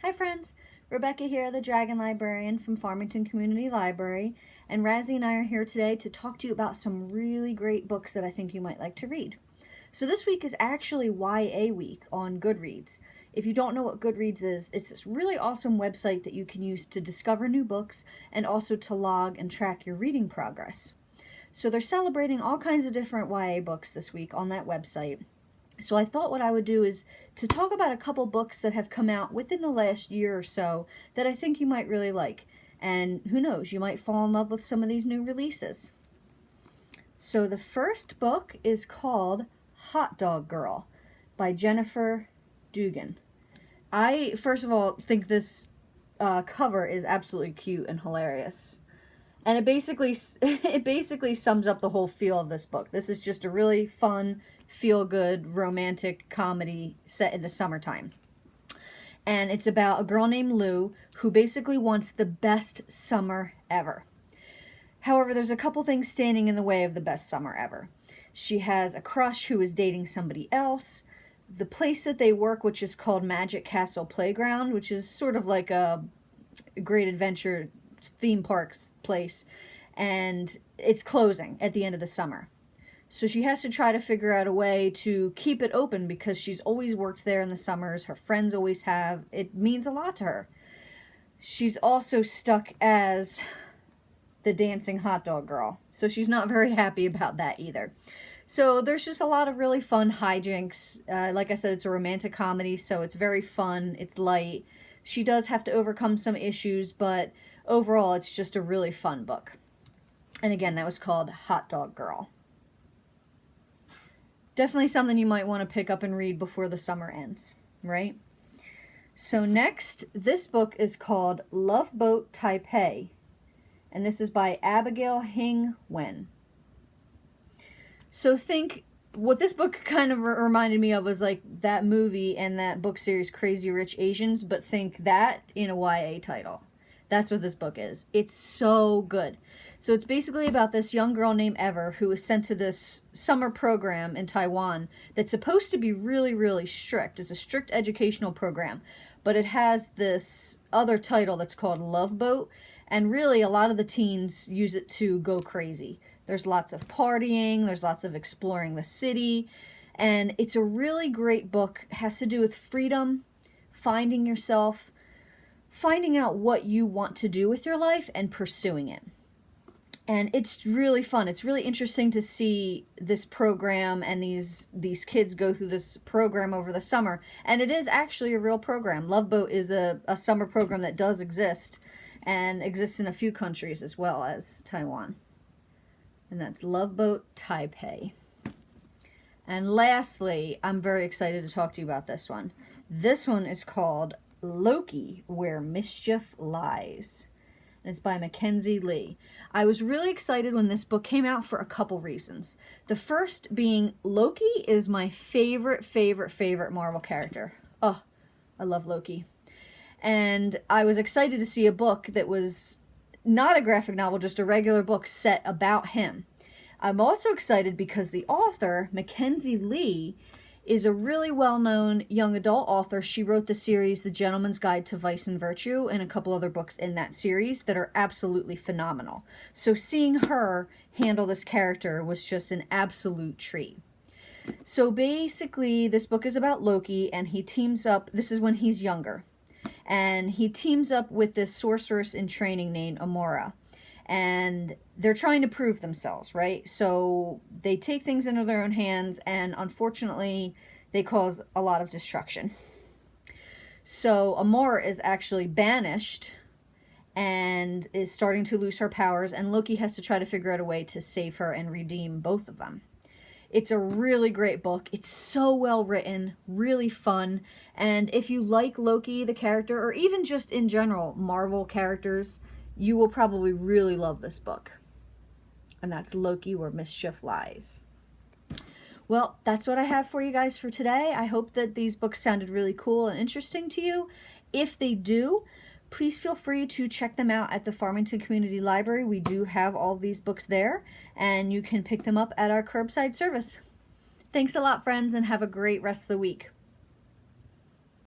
Hi friends, Rebecca here, the Dragon Librarian from Farmington Community Library, and Razzie and I are here today to talk to you about some really great books that I think you might like to read. So this week is actually YA week on Goodreads. If you don't know what Goodreads is, it's this really awesome website that you can use to discover new books and also to log and track your reading progress. So they're celebrating all kinds of different YA books this week on that website. So I thought what I would do is to talk about a couple books that have come out within the last year or so that I think you might really like. And who knows, you might fall in love with some of these new releases. So the first book is called Hot Dog Girl by Jennifer Dugan. I, first of all, think this cover is absolutely cute and hilarious. And it basically sums up the whole feel of this book. This is just a really fun, feel-good, romantic comedy set in the summertime. And it's about a girl named Lou who basically wants the best summer ever. However, there's a couple things standing in the way of the best summer ever. She has a crush who is dating somebody else. The place that they work, which is called Magic Castle Playground, which is sort of like a great adventure theme parks place, and it's closing at the end of the summer. So she has to try to figure out a way to keep it open because she's always worked there in the summers. Her friends always have. It means a lot to her. She's also stuck as the dancing hot dog girl, so she's not very happy about that either. So there's just a lot of really fun hijinks. Like I said, it's a romantic comedy, so it's very fun. It's light. She does have to overcome some issues, but overall, it's just a really fun book. And again, that was called Hot Dog Girl. Definitely something you might want to pick up and read before the summer ends, right? So next, this book is called Love Boat Taipei, and this is by Abigail Hing Wen. So think, what this book kind of reminded me of was like that movie and that book series Crazy Rich Asians, but think that in a YA title. That's what this book is. It's so good. So it's basically about this young girl named Ever who is sent to this summer program in Taiwan that's supposed to be really, really strict. It's a strict educational program, but it has this other title that's called Love Boat, and really a lot of the teens use it to go crazy. There's lots of partying, there's lots of exploring the city, and it's a really great book. It has to do with freedom, finding yourself, finding out what you want to do with your life and pursuing it. And it's really fun. It's really interesting to see this program and these kids go through this program over the summer. And it is actually a real program. Love Boat is a summer program that does exist and exists in a few countries as well as Taiwan. And that's Love Boat Taipei. And lastly, I'm very excited to talk to you about this one. This one is called Loki, Where Mischief Lies. And it's by Mackenzie Lee. I was really excited when this book came out for a couple reasons. The first being Loki is my favorite Marvel character. Oh, I love Loki. And I was excited to see a book that was not a graphic novel, just a regular book set about him. I'm also excited because the author, Mackenzie Lee, is a really well-known young adult author. She wrote the series The Gentleman's Guide to Vice and Virtue and a couple other books in that series that are absolutely phenomenal. So seeing her handle this character was just an absolute treat. So basically, this book is about Loki, and he teams up, this is when he's younger, and he teams up with this sorceress in training named Amora. And they're trying to prove themselves, right? So they take things into their own hands, and unfortunately, they cause a lot of destruction. So Amora is actually banished and is starting to lose her powers, and Loki has to try to figure out a way to save her and redeem both of them. It's a really great book. It's so well written, really fun, and if you like Loki, the character, or even just in general, Marvel characters, you will probably really love this book. And that's Loki, Where Mischief Lies. Well, that's what I have for you guys for today. I hope that these books sounded really cool and interesting to you. If they do, please feel free to check them out at the Farmington Community Library. We do have all of these books there, and you can pick them up at our curbside service. Thanks a lot, friends, and have a great rest of the week.